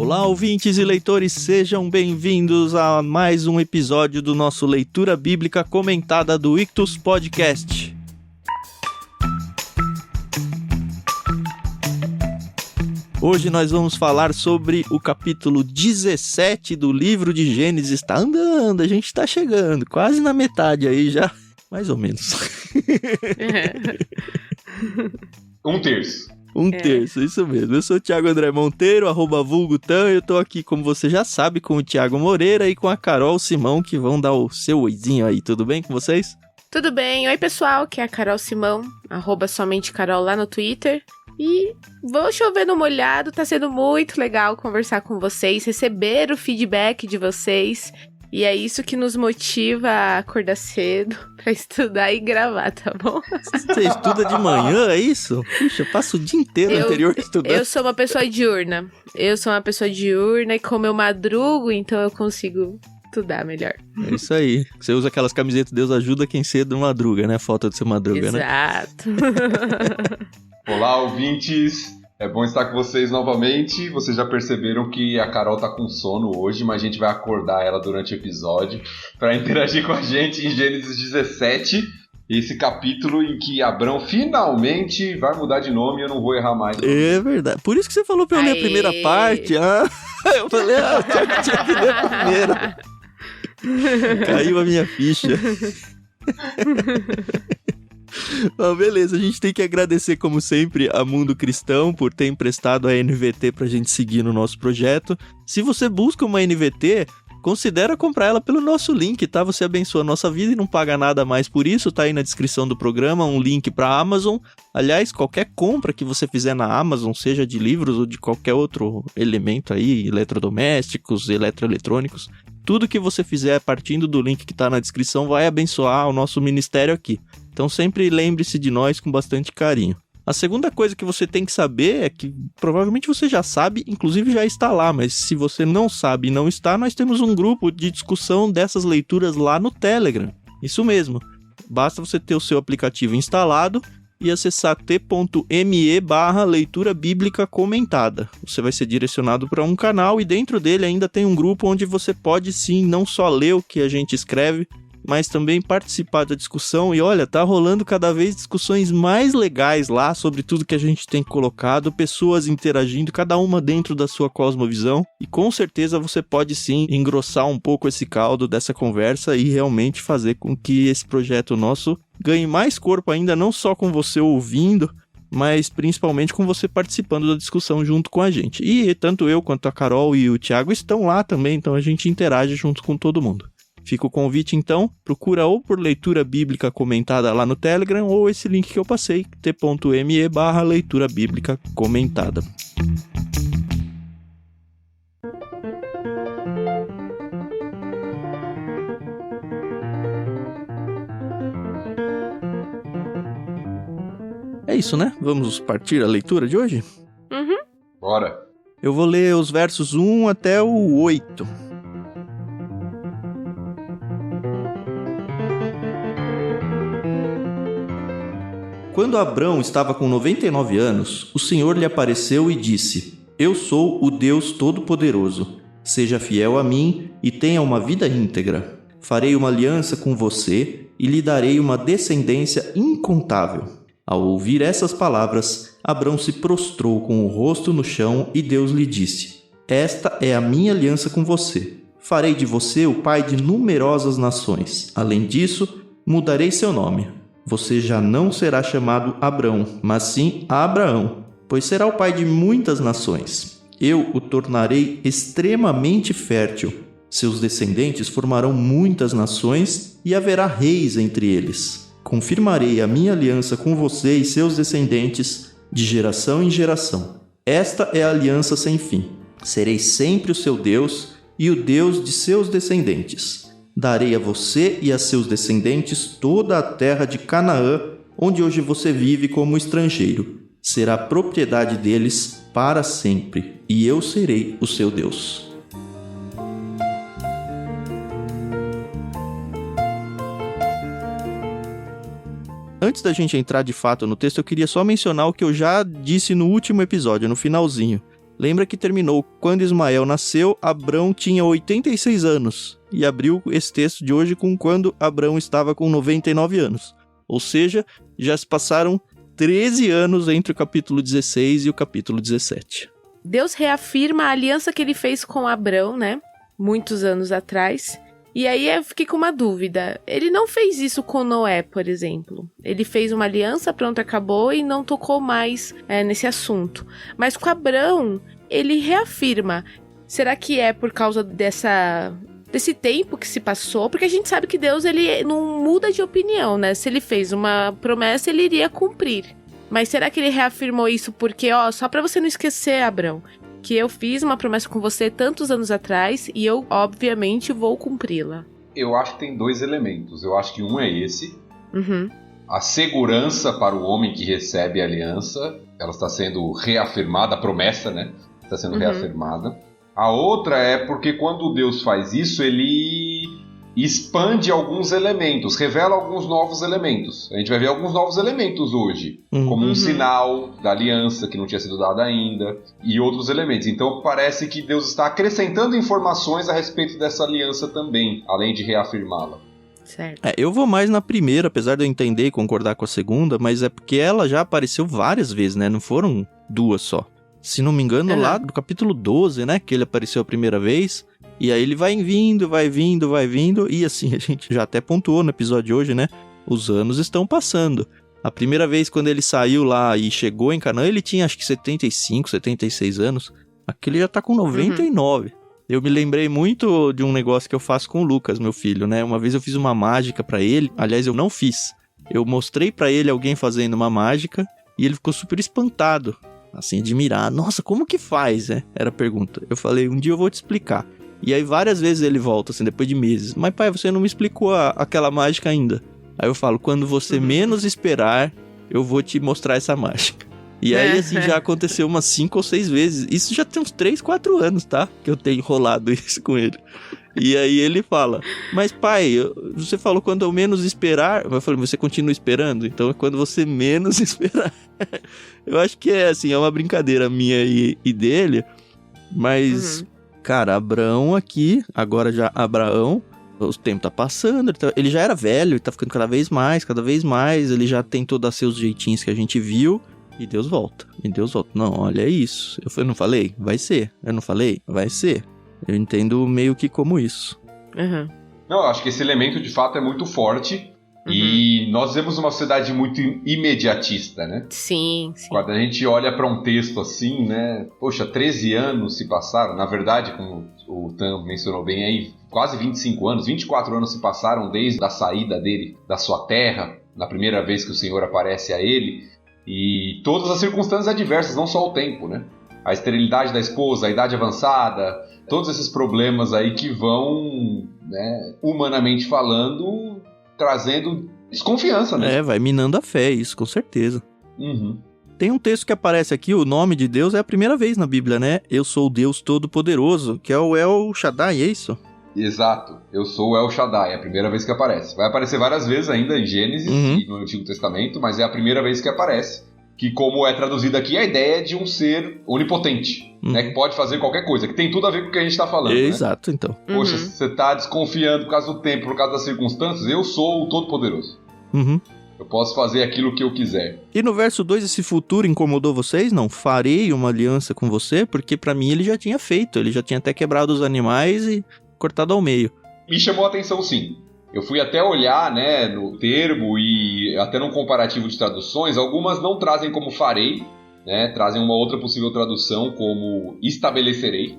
Olá, ouvintes e leitores, sejam bem-vindos a mais um episódio do nosso Leitura Bíblica Comentada do Ictus Podcast. Hoje nós vamos falar sobre o capítulo 17 do livro de Gênesis. Tá andando, a gente tá chegando, quase na metade aí já, mais ou menos. Um terço. Um terço, isso mesmo. Eu sou o Thiago André Monteiro, @vulgutan. Eu tô aqui, como você já sabe, com o Thiago Moreira e com a Carol Simão, que vão dar o seu oizinho aí. Tudo bem com vocês? Tudo bem. Oi, pessoal, que é a Carol Simão, @somentecarol lá no Twitter. E vou chover no molhado, tá sendo muito legal conversar com vocês, receber o feedback de vocês. E é isso que nos motiva a acordar cedo pra estudar e gravar, tá bom? Você estuda de manhã, é isso? Puxa, eu passo o dia inteiro anterior estudando. Eu sou uma pessoa diurna. E como eu madrugo, então eu consigo estudar melhor. É isso aí. Você usa aquelas camisetas Deus ajuda quem cedo madruga, né? Falta de ser madruga, Exato. Né? Olá, ouvintes. É bom estar com vocês novamente. Vocês já perceberam que a Carol tá com sono hoje, mas a gente vai acordar ela durante o episódio para interagir com a gente em Gênesis 17, esse capítulo em que Abrão finalmente vai mudar de nome e eu não vou errar mais. É verdade. Por isso que você falou pra eu ler a primeira parte. Eu falei, tinha que ler a primeira. Caiu a minha ficha. Bom, beleza, a gente tem que agradecer, como sempre, a Mundo Cristão por ter emprestado a NVT pra gente seguir no nosso projeto. Se você busca uma NVT, considera comprar ela pelo nosso link, tá? Você abençoa a nossa vida e não paga nada mais por isso, tá aí na descrição do programa, um link pra Amazon. Aliás, qualquer compra que você fizer na Amazon, seja de livros ou de qualquer outro elemento aí, eletrodomésticos, eletroeletrônicos, tudo que você fizer partindo do link que tá na descrição vai abençoar o nosso ministério aqui. Então sempre lembre-se de nós com bastante carinho. A segunda coisa que você tem que saber é que provavelmente você já sabe, inclusive já está lá, mas se você não sabe e não está, nós temos um grupo de discussão dessas leituras lá no Telegram. Isso mesmo, basta você ter o seu aplicativo instalado e acessar t.me/leitura bíblica comentada. Você vai ser direcionado para um canal e dentro dele ainda tem um grupo onde você pode sim não só ler o que a gente escreve, mas também participar da discussão. E olha, tá rolando cada vez discussões mais legais lá sobre tudo que a gente tem colocado, pessoas interagindo, cada uma dentro da sua cosmovisão, e com certeza você pode sim engrossar um pouco esse caldo dessa conversa e realmente fazer com que esse projeto nosso ganhe mais corpo ainda, não só com você ouvindo, mas principalmente com você participando da discussão junto com a gente. E tanto eu quanto a Carol e o Thiago estão lá também, então a gente interage junto com todo mundo. Fica o convite então, procura ou por Leitura Bíblica Comentada lá no Telegram ou esse link que eu passei, t.me/leitura bíblica comentada. É isso, né? Vamos partir a leitura de hoje? Uhum. Bora. Eu vou ler os versos 1 até o 8. Quando Abrão estava com 99 anos, o Senhor lhe apareceu e disse: Eu sou o Deus Todo-Poderoso. Seja fiel a mim e tenha uma vida íntegra. Farei uma aliança com você e lhe darei uma descendência incontável. Ao ouvir essas palavras, Abrão se prostrou com o rosto no chão e Deus lhe disse: Esta é a minha aliança com você. Farei de você o pai de numerosas nações. Além disso, mudarei seu nome. Você já não será chamado Abrão, mas sim Abraão, pois será o pai de muitas nações. Eu o tornarei extremamente fértil. Seus descendentes formarão muitas nações e haverá reis entre eles. Confirmarei a minha aliança com você e seus descendentes de geração em geração. Esta é a aliança sem fim. Serei sempre o seu Deus e o Deus de seus descendentes. Darei a você e a seus descendentes toda a terra de Canaã, onde hoje você vive como estrangeiro. Será propriedade deles para sempre, e eu serei o seu Deus. Antes da gente entrar de fato no texto, eu queria só mencionar o que eu já disse no último episódio, no finalzinho. Lembra que terminou quando Ismael nasceu, Abrão tinha 86 anos. E abriu esse texto de hoje com quando Abrão estava com 99 anos. Ou seja, já se passaram 13 anos entre o capítulo 16 e o capítulo 17. Deus reafirma a aliança que ele fez com Abrão, né? Muitos anos atrás. E aí eu fiquei com uma dúvida. Ele não fez isso com Noé, por exemplo. Ele fez uma aliança, pronto, acabou e não tocou mais nesse assunto. Mas com Abrão, ele reafirma. Será que é por causa desse tempo que se passou? Porque a gente sabe que Deus, ele não muda de opinião, né? Se ele fez uma promessa, ele iria cumprir. Mas será que ele reafirmou isso porque, só pra você não esquecer, Abrão, que eu fiz uma promessa com você tantos anos atrás e eu, obviamente, vou cumpri-la? Eu acho que tem 2 elementos. Eu acho que um é esse. Uhum. A segurança para o homem que recebe a aliança, ela está sendo reafirmada, a promessa, né? Está sendo reafirmada. A outra é porque quando Deus faz isso, ele expande alguns elementos, revela alguns novos elementos. A gente vai ver alguns novos elementos hoje, como um sinal da aliança que não tinha sido dada ainda, e outros elementos. Então parece que Deus está acrescentando informações a respeito dessa aliança também, além de reafirmá-la. Certo. Eu vou mais na primeira, apesar de eu entender e concordar com a segunda, mas é porque ela já apareceu várias vezes, né? Não foram 2 só. Se não me engano, lá do capítulo 12, né? Que ele apareceu a primeira vez. E aí ele vai vindo, e assim, a gente já até pontuou no episódio de hoje, né? Os anos estão passando. A primeira vez quando ele saiu lá e chegou em Canaã, ele tinha acho que 75, 76 anos. Aqui ele já tá com 99. Eu me lembrei muito de um negócio que eu faço com o Lucas, meu filho, né? Uma vez eu fiz uma mágica pra ele, aliás, eu não fiz. Eu mostrei pra ele alguém fazendo uma mágica e ele ficou super espantado, assim, admirado. Nossa, como que faz, né? Era a pergunta. Eu falei, um dia eu vou te explicar. E aí várias vezes ele volta, assim, depois de meses. Mas pai, você não me explicou aquela mágica ainda. Aí eu falo, quando você menos esperar, eu vou te mostrar essa mágica. E aí, assim, já aconteceu umas 5 ou 6 vezes. Isso já tem uns 3, 4 anos, tá? Que eu tenho enrolado isso com ele. E aí ele fala, mas pai, você falou quando eu menos esperar. Eu falei, você continua esperando? Então é quando você menos esperar. Eu acho que é, assim, é uma brincadeira minha e dele. Mas... Cara, Abrão aqui, agora já Abraão, o tempo tá passando, ele já era velho, ele tá ficando cada vez mais, ele já tem todos os seus jeitinhos que a gente viu, e Deus volta. Não, olha isso, eu não falei? Vai ser. Eu não falei? Vai ser. Eu entendo meio que como isso. Não, eu acho que esse elemento de fato é muito forte. E nós vemos uma sociedade muito imediatista, né? Sim. Quando a gente olha para um texto assim, né? Poxa, 13 anos se passaram. Na verdade, como o Tam mencionou bem aí, quase 25 anos, 24 anos se passaram desde a saída dele da sua terra, na primeira vez que o Senhor aparece a ele. E todas as circunstâncias adversas, não só o tempo, né? A esterilidade da esposa, a idade avançada, todos esses problemas aí que vão, né, humanamente falando... trazendo desconfiança, né? Vai minando a fé, isso, com certeza. Tem um texto que aparece aqui, o nome de Deus é a primeira vez na Bíblia, né? Eu sou o Deus Todo-Poderoso, que é o El Shaddai, é isso? Exato, eu sou o El Shaddai, é a primeira vez que aparece. Vai aparecer várias vezes ainda em Gênesis e no Antigo Testamento, mas é a primeira vez que aparece. Que, como é traduzido aqui, a ideia é de um ser onipotente, né? Que pode fazer qualquer coisa, que tem tudo a ver com o que a gente está falando, Exato, né? Então. Poxa, você está desconfiando por causa do tempo, por causa das circunstâncias, eu sou o Todo-Poderoso. Eu posso fazer aquilo que eu quiser. E no verso 2, esse futuro incomodou vocês? Não, farei uma aliança com você, porque pra mim ele já tinha feito, ele já tinha até quebrado os animais e cortado ao meio. Me chamou a atenção, sim. Eu fui até olhar, né, no termo e até no comparativo de traduções, algumas não trazem como farei, né, trazem uma outra possível tradução como estabelecerei,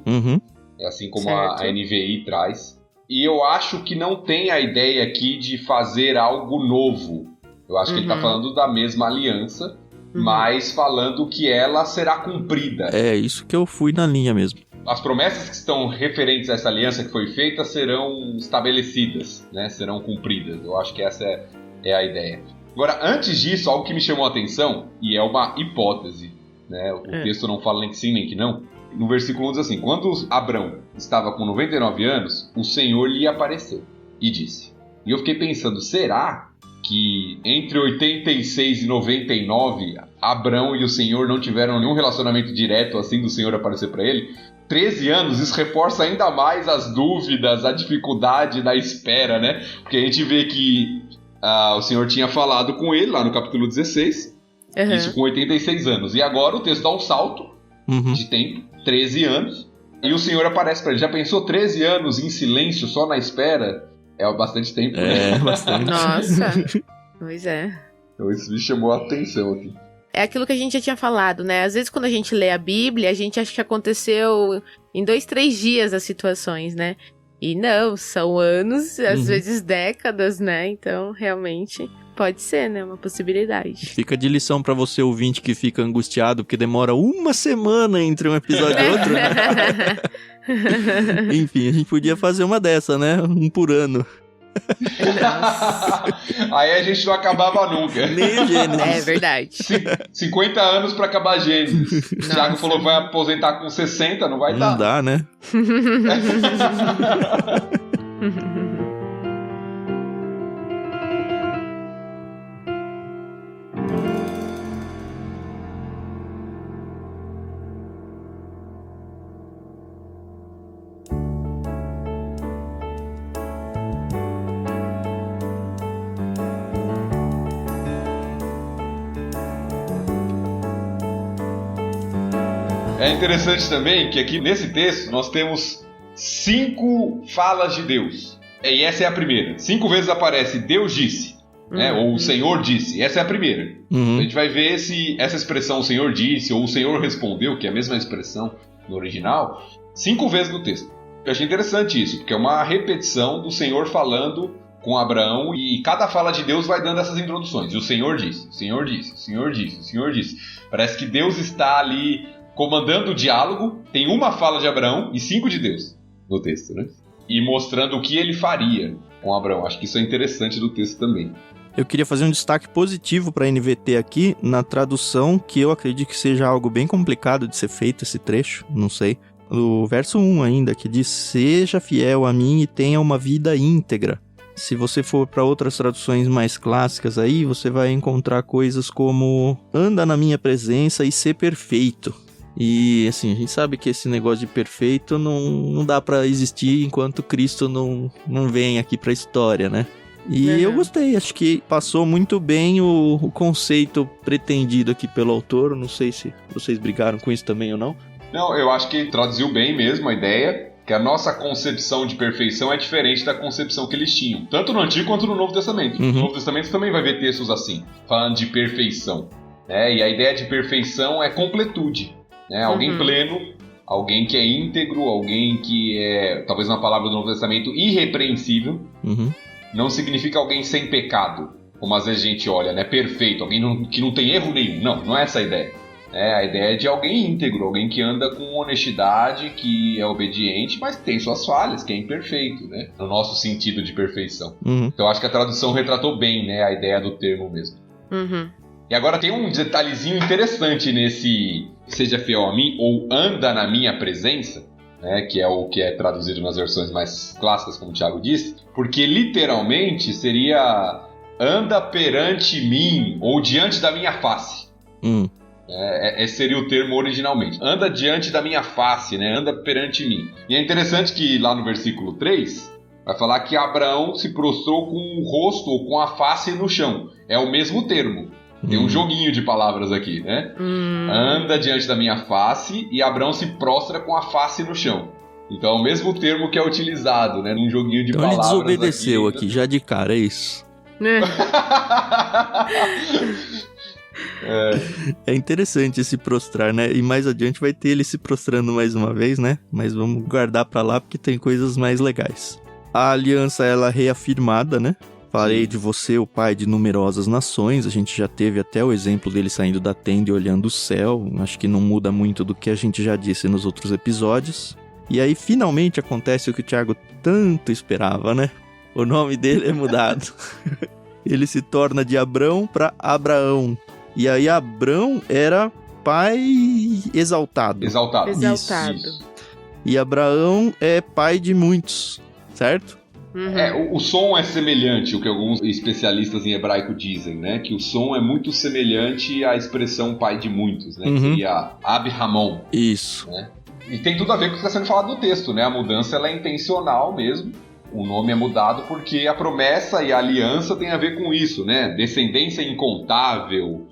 é assim como a NVI traz. E eu acho que não tem a ideia aqui de fazer algo novo. Eu acho que ele está falando da mesma aliança, mas falando que ela será cumprida. É, isso que eu fui na linha mesmo. As promessas que estão referentes a essa aliança que foi feita serão estabelecidas, né? Serão cumpridas. Eu acho que essa é a ideia. Agora, antes disso, algo que me chamou a atenção, e é uma hipótese, né? O texto não fala nem que sim nem que não. No versículo 1 diz assim, quando Abrão estava com 99 anos, o Senhor lhe apareceu e disse. E eu fiquei pensando, será que entre 86 e 99 Abrão e o Senhor não tiveram nenhum relacionamento direto, assim, do Senhor aparecer para ele, 13 anos, isso reforça ainda mais as dúvidas, a dificuldade da espera, né? Porque a gente vê que o Senhor tinha falado com ele lá no capítulo 16, isso com 86 anos. E agora o texto dá um salto de tempo, 13 anos, e o Senhor aparece para ele. Já pensou 13 anos em silêncio, só na espera? É bastante tempo, né? É, bastante. Nossa, pois é. Então isso me chamou a atenção aqui. É aquilo que a gente já tinha falado, né? Às vezes quando a gente lê a Bíblia, a gente acha que aconteceu em 2, 3 dias as situações, né? E não, são anos, às vezes décadas, né? Então, realmente, pode ser, né? Uma possibilidade. Fica de lição pra você, ouvinte, que fica angustiado, porque demora uma semana entre um episódio e outro, né? Enfim, a gente podia fazer uma dessa, né? Um por ano. Aí a gente não acabava nunca. Nem Gênesis. É verdade. 50 anos pra acabar Gênesis. O Thiago falou que vai aposentar com 60, não vai dar. Não dá, né? É interessante também que aqui nesse texto nós temos 5 falas de Deus. E essa é a primeira. 5 vezes aparece Deus disse, né? Ou o Senhor disse. Essa é a primeira. A gente vai ver se essa expressão o Senhor disse ou o Senhor respondeu, que é a mesma expressão no original, 5 vezes no texto. Eu achei interessante isso, porque é uma repetição do Senhor falando com Abraão e cada fala de Deus vai dando essas introduções. E o Senhor disse, o Senhor disse, o Senhor disse, o Senhor disse. Parece que Deus está ali comandando o diálogo, tem uma fala de Abraão e 5 de Deus no texto, né? E mostrando o que ele faria com Abraão. Acho que isso é interessante do texto também. Eu queria fazer um destaque positivo para a NVT aqui, na tradução, que eu acredito que seja algo bem complicado de ser feito esse trecho, não sei. No verso 1 ainda, que diz, seja fiel a mim e tenha uma vida íntegra. Se você for para outras traduções mais clássicas aí, você vai encontrar coisas como, anda na minha presença e ser perfeito. E assim, a gente sabe que esse negócio de perfeito não dá pra existir enquanto Cristo não vem aqui pra história, né? E eu gostei, acho que passou muito bem o conceito pretendido aqui pelo autor. Não sei se vocês brigaram com isso também ou não. Não, eu acho que traduziu bem mesmo a ideia, que a nossa concepção de perfeição é diferente da concepção que eles tinham, tanto no Antigo quanto no Novo Testamento. No Novo Testamento também vai ver textos assim, falando de perfeição, né? E a ideia de perfeição é completude. Né? Alguém pleno, alguém que é íntegro, alguém que é, talvez uma palavra do Novo Testamento, irrepreensível. Não significa alguém sem pecado, como às vezes a gente olha, né? Perfeito, alguém que não tem erro nenhum. Não é essa a ideia. A ideia é de alguém íntegro, alguém que anda com honestidade, que é obediente, mas tem suas falhas, que é imperfeito, né? No nosso sentido de perfeição. Então acho que a tradução retratou bem, né? A ideia do termo mesmo. E agora tem um detalhezinho interessante nesse seja fiel a mim ou anda na minha presença, né, que é o que é traduzido nas versões mais clássicas, como o Thiago disse, porque literalmente seria anda perante mim ou diante da minha face. Esse seria o termo originalmente. Anda diante da minha face, né, anda perante mim. E é interessante que lá no versículo 3 vai falar que Abraão se prostrou com o rosto ou com a face no chão. É o mesmo termo. Tem um joguinho de palavras aqui, né? Anda diante da minha face e Abraão se prostra com a face no chão. Então é o mesmo termo que é utilizado, né? Num joguinho de palavras. Então ele desobedeceu aqui, já de cara, é isso. É interessante se prostrar, né? E mais adiante vai ter ele se prostrando mais uma vez, né? Mas vamos guardar pra lá porque tem coisas mais legais. A aliança, ela é reafirmada, né? Farei de você o pai de numerosas nações. A gente já teve até o exemplo dele saindo da tenda e olhando o céu. Acho que não muda muito do que a gente já disse nos outros episódios. E aí finalmente acontece o que o Thiago tanto esperava, né? O nome dele é mudado. Ele se torna de Abrão para Abraão. E aí Abrão era pai exaltado. Exaltado. Exaltado. Isso. E Abraão é pai de muitos, certo? O som é semelhante, o que alguns especialistas em hebraico dizem, né? Que o som é muito semelhante à expressão pai de muitos, né? Que seria Ab-Ramon. Isso. Né? E tem tudo a ver com o que está sendo falado no texto, né? A mudança ela é intencional mesmo. O nome é mudado porque a promessa e a aliança tem a ver com isso, né? Descendência incontável,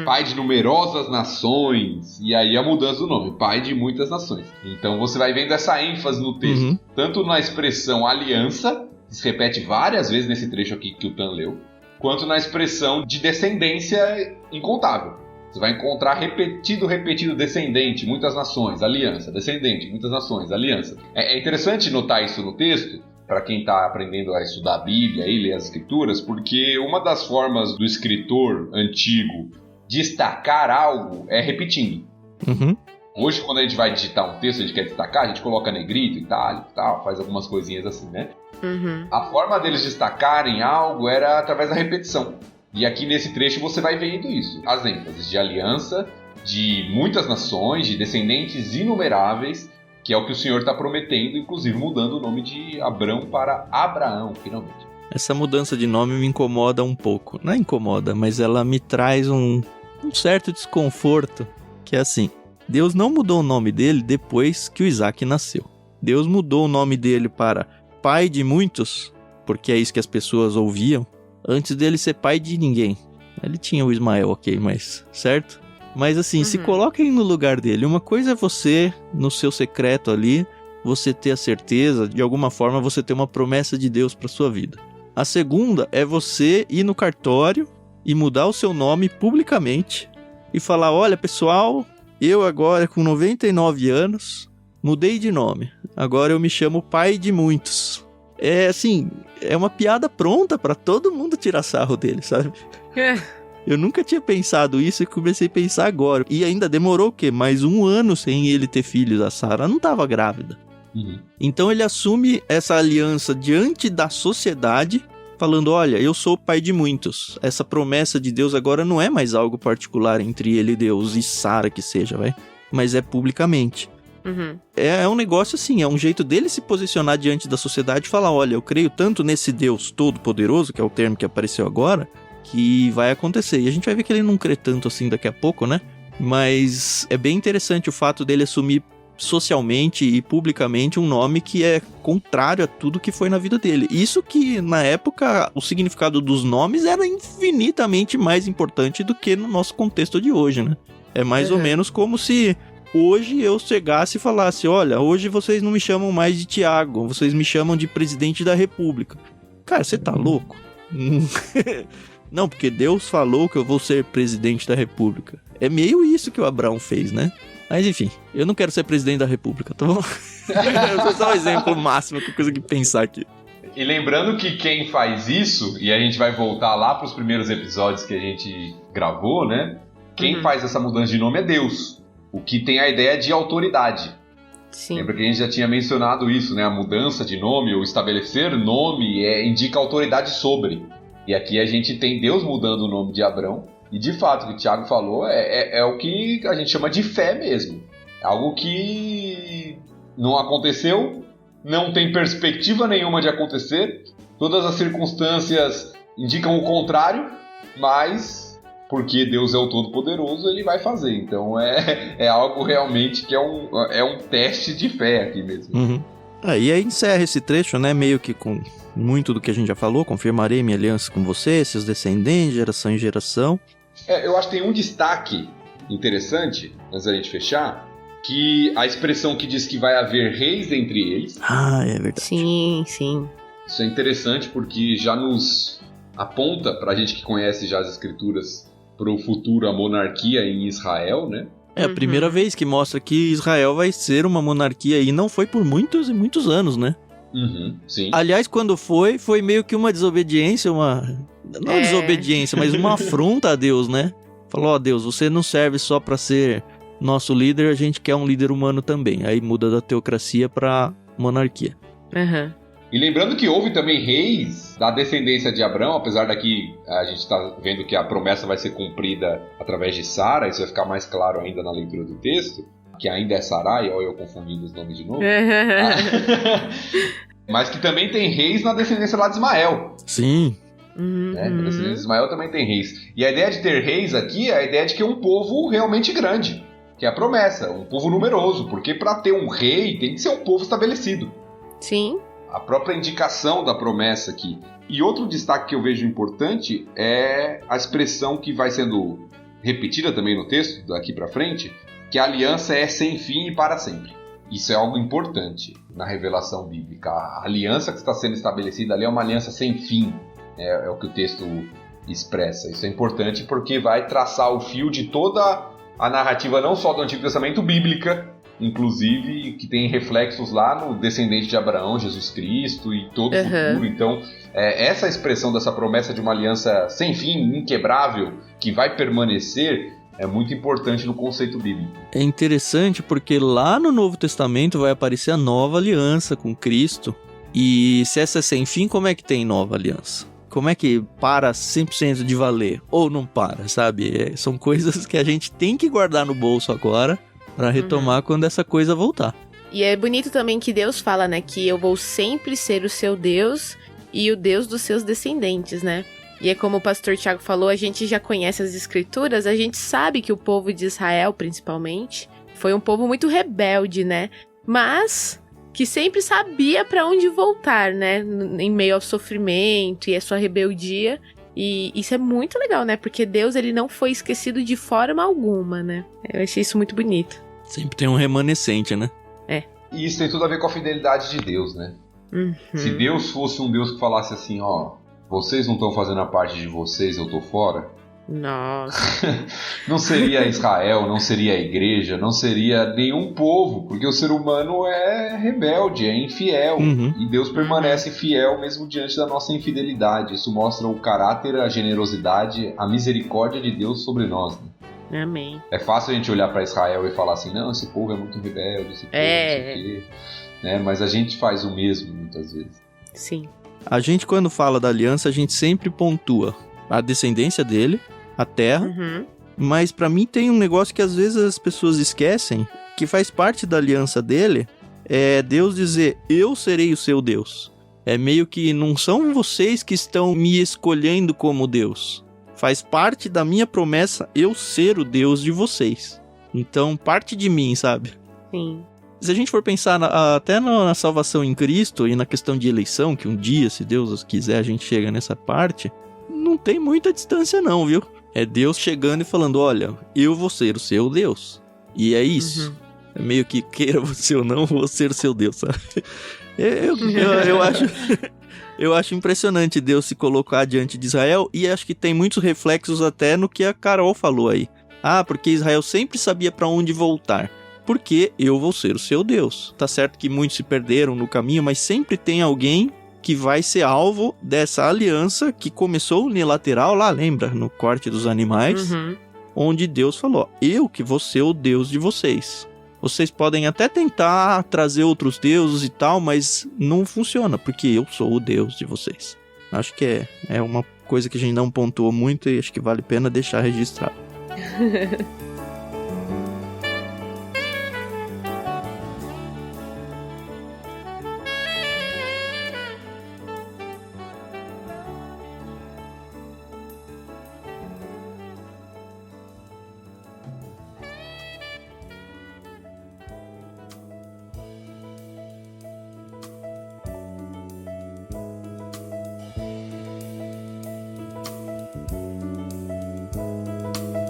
pai de numerosas nações, e aí a mudança do nome, pai de muitas nações. Então você vai vendo essa ênfase no texto, tanto na expressão aliança, que se repete várias vezes nesse trecho aqui que o Tan leu, quanto na expressão de descendência incontável. Você vai encontrar repetido, descendente, muitas nações, aliança, descendente, muitas nações, aliança. É interessante notar isso no texto, para quem está aprendendo a estudar a Bíblia e ler as Escrituras, porque uma das formas do escritor antigo destacar algo é repetindo. Hoje, quando a gente vai digitar um texto, a gente quer destacar, a gente coloca negrito, itálico e tal, faz algumas coisinhas assim, né? A forma deles destacarem algo era através da repetição. E aqui nesse trecho você vai vendo isso. As ênfases de aliança, de muitas nações, de descendentes inumeráveis, que é o que o Senhor está prometendo, inclusive mudando o nome de Abrão para Abraão, finalmente. Essa mudança de nome me incomoda um pouco. Não incomoda, mas ela me traz um certo desconforto, que é assim, Deus não mudou o nome dele depois que o Isaac nasceu. Deus mudou o nome dele para pai de muitos, porque é isso que as pessoas ouviam, antes dele ser pai de ninguém. Ele tinha o Ismael, ok, mas certo? Mas assim, se coloquem no lugar dele. Uma coisa é você, no seu secreto ali, você ter a certeza, de alguma forma você ter uma promessa de Deus para sua vida. A segunda é você ir no cartório e mudar o seu nome publicamente e falar, olha pessoal, eu agora com 99 anos, mudei de nome. Agora eu me chamo pai de muitos. É assim, é uma piada pronta para todo mundo tirar sarro dele, sabe? Eu nunca tinha pensado isso e comecei a pensar agora. E ainda demorou o quê? Mais 1 ano sem ele ter filhos. A Sara não estava grávida. Então ele assume essa aliança diante da sociedade, falando, olha, eu sou o pai de muitos. Essa promessa de Deus agora não é mais algo particular entre ele e Deus e Sara que seja, vai? Mas é publicamente. É um negócio assim, é um jeito dele se posicionar diante da sociedade e falar, olha, eu creio tanto nesse Deus todo-poderoso, que é o termo que apareceu agora, que vai acontecer. E a gente vai ver que ele não crê tanto assim daqui a pouco, né? Mas é bem interessante o fato dele assumir socialmente e publicamente um nome que é contrário a tudo que foi na vida dele. Isso que, na época, o significado dos nomes era infinitamente mais importante do que no nosso contexto de hoje, né? É mais ou menos como se hoje eu chegasse e falasse, olha, hoje vocês não me chamam mais de Tiago, vocês me chamam de presidente da república. Cara, você tá louco? Não, porque Deus falou que eu vou ser presidente da república. É meio isso que o Abraão fez, né? Mas enfim, eu não quero ser presidente da república, tá bom? Vou só um exemplo máximo que eu consegui pensar aqui. E lembrando que quem faz isso, e a gente vai voltar lá para os primeiros episódios que a gente gravou, né? Quem faz essa mudança de nome é Deus, o que tem a ideia de autoridade. Sim. Lembra que a gente já tinha mencionado isso, né? A mudança de nome, ou estabelecer nome, indica autoridade sobre. E aqui a gente tem Deus mudando o nome de Abrão. E de fato, o que o Thiago falou é o que a gente chama de fé mesmo. Algo que não aconteceu, não tem perspectiva nenhuma de acontecer. Todas as circunstâncias indicam o contrário, mas porque Deus é o Todo-Poderoso, ele vai fazer. Então é algo realmente que é um teste de fé aqui mesmo. E aí encerra esse trecho, né? Meio que com muito do que a gente já falou. Confirmarei minha aliança com você, seus descendentes, geração em geração. Eu acho que tem um destaque interessante, antes da gente fechar, que a expressão que diz que vai haver reis entre eles. É verdade. Sim, sim. Isso é interessante porque já nos aponta, pra gente que conhece já as escrituras, pro futuro a monarquia em Israel, né? É a primeira vez que mostra que Israel vai ser uma monarquia e não foi por muitos e muitos anos, né? Sim. Aliás, quando foi meio que uma desobediência, não desobediência, mas uma afronta a Deus, né? Falou, Deus, você não serve só pra ser nosso líder, a gente quer um líder humano também. Aí muda da teocracia pra monarquia. E lembrando que houve também reis da descendência de Abrão, apesar daqui a gente está vendo que a promessa vai ser cumprida através de Sara, isso vai ficar mais claro ainda na leitura do texto, que ainda é Sarai, olha eu confundindo os nomes de novo. Mas que também tem reis na descendência lá de Ismael. Sim. Né? Na descendência de Ismael também tem reis. E a ideia de ter reis aqui é a ideia de que é um povo realmente grande. Que é a promessa, um povo numeroso. Porque para ter um rei tem que ser um povo estabelecido. Sim. A própria indicação da promessa aqui. E outro destaque que eu vejo importante é a expressão que vai sendo repetida também no texto, daqui para frente, que a aliança é sem fim e para sempre. Isso é algo importante na revelação bíblica. A aliança que está sendo estabelecida ali é uma aliança sem fim. É o que o texto expressa. Isso é importante porque vai traçar o fio de toda a narrativa, não só do Antigo Testamento, bíblica, inclusive, que tem reflexos lá no descendente de Abraão, Jesus Cristo e todo o futuro. Então, essa expressão dessa promessa de uma aliança sem fim, inquebrável, que vai permanecer, é muito importante no conceito bíblico. É interessante porque lá no Novo Testamento vai aparecer a nova aliança com Cristo. E se essa é sem fim, como é que tem nova aliança? Como é que para 100% de valer? Ou não para, sabe? São coisas que a gente tem que guardar no bolso agora para retomar quando essa coisa voltar. E é bonito também que Deus fala, né? Que eu vou sempre ser o seu Deus e o Deus dos seus descendentes, né? E é como o pastor Tiago falou, a gente já conhece as escrituras, a gente sabe que o povo de Israel, principalmente, foi um povo muito rebelde, né? Mas que sempre sabia para onde voltar, né? Em meio ao sofrimento e a sua rebeldia. E isso é muito legal, né? Porque Deus, ele não foi esquecido de forma alguma, né? Eu achei isso muito bonito. Sempre tem um remanescente, né? E isso tem tudo a ver com a fidelidade de Deus, né? Se Deus fosse um Deus que falasse assim, ó, vocês não estão fazendo a parte de vocês, eu tô fora. Nossa. Não seria Israel, não seria a igreja, não seria nenhum povo, porque o ser humano é rebelde, é infiel. E Deus permanece fiel mesmo diante da nossa infidelidade. Isso mostra o caráter, a generosidade, a misericórdia de Deus sobre nós, né? Amém. É fácil a gente olhar para Israel e falar assim, não, esse povo é muito rebelde, esse povo não sei o quê, né? Mas a gente faz o mesmo muitas vezes. Sim. A gente, quando fala da aliança, a gente sempre pontua a descendência dele, a terra, mas pra mim tem um negócio que às vezes as pessoas esquecem, que faz parte da aliança dele, é Deus dizer, eu serei o seu Deus. É meio que não são vocês que estão me escolhendo como Deus. Faz parte da minha promessa eu ser o Deus de vocês. Então, parte de mim, sabe? Sim. Se a gente for pensar até na salvação em Cristo e na questão de eleição, que um dia, se Deus quiser, a gente chega nessa parte, não tem muita distância não, viu? É Deus chegando e falando, olha, eu vou ser o seu Deus. E é isso. É meio que queira você ou não, vou ser o seu Deus, sabe? Eu acho impressionante Deus se colocar diante de Israel e acho que tem muitos reflexos até no que a Carol falou aí. Ah, porque Israel sempre sabia para onde voltar. Porque eu vou ser o seu Deus. Tá certo que muitos se perderam no caminho, mas sempre tem alguém que vai ser alvo dessa aliança que começou unilateral lá, lembra? No corte dos animais, onde Deus falou, eu que vou ser o Deus de vocês. Vocês podem até tentar trazer outros deuses e tal, mas não funciona, porque eu sou o Deus de vocês. Acho que é uma coisa que a gente não pontuou muito e acho que vale a pena deixar registrado.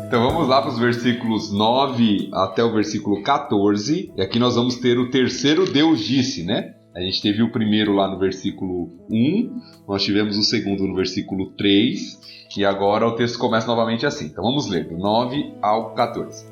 Então vamos lá para os versículos 9 até o versículo 14. E aqui nós vamos ter o terceiro Deus disse, né? A gente teve o primeiro lá no versículo 1, nós tivemos o segundo no versículo 3, e agora o texto começa novamente assim. Então vamos ler, do 9 ao 14.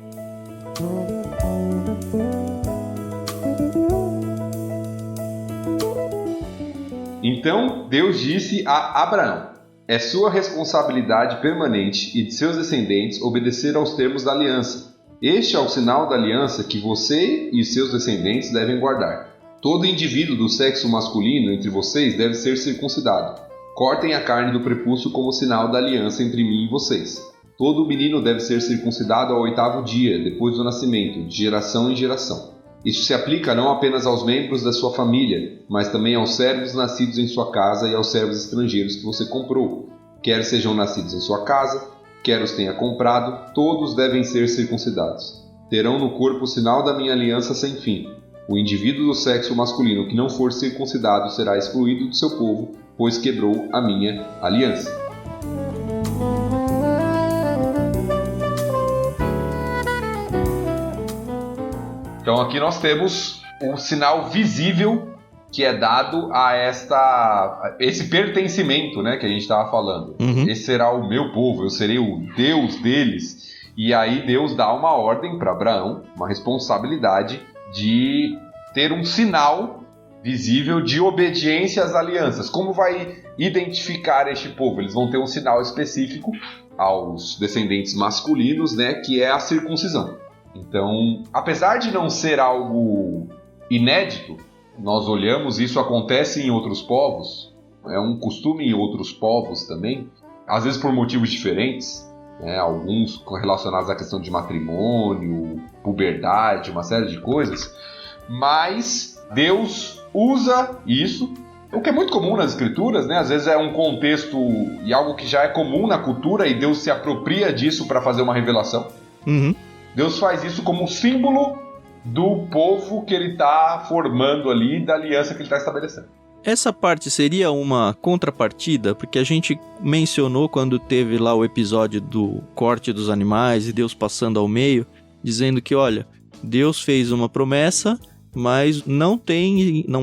Então Deus disse a Abraão, é sua responsabilidade permanente e de seus descendentes obedecer aos termos da aliança. Este é o sinal da aliança que você e seus descendentes devem guardar. Todo indivíduo do sexo masculino entre vocês deve ser circuncidado. Cortem a carne do prepúcio como sinal da aliança entre mim e vocês. Todo menino deve ser circuncidado ao 8º dia, depois do nascimento, de geração em geração. Isso se aplica não apenas aos membros da sua família, mas também aos servos nascidos em sua casa e aos servos estrangeiros que você comprou. Quer sejam nascidos em sua casa, quer os tenha comprado, todos devem ser circuncidados. Terão no corpo o sinal da minha aliança sem fim. O indivíduo do sexo masculino que não for circuncidado será excluído do seu povo, pois quebrou a minha aliança. Então aqui nós temos um sinal visível que é dado a esse pertencimento, né, que a gente estava falando. Uhum. Esse será o meu povo, eu serei o Deus deles. E aí Deus dá uma ordem para Abraão, uma responsabilidade de ter um sinal visível de obediência às alianças. Como vai identificar este povo? Eles vão ter um sinal específico aos descendentes masculinos, né, que é a circuncisão. Então, apesar de não ser algo inédito, nós olhamos, isso acontece em outros povos, é um costume em outros povos também, às vezes por motivos diferentes, né, alguns relacionados à questão de matrimônio, puberdade, uma série de coisas, mas Deus usa isso, o que é muito comum nas escrituras, né? Às vezes é um contexto e algo que já é comum na cultura e Deus se apropria disso para fazer uma revelação. Uhum. Deus faz isso como símbolo do povo que ele está formando ali, da aliança que ele está estabelecendo. Essa parte seria uma contrapartida, porque a gente mencionou quando teve lá o episódio do corte dos animais e Deus passando ao meio, dizendo que, olha, Deus fez uma promessa, mas não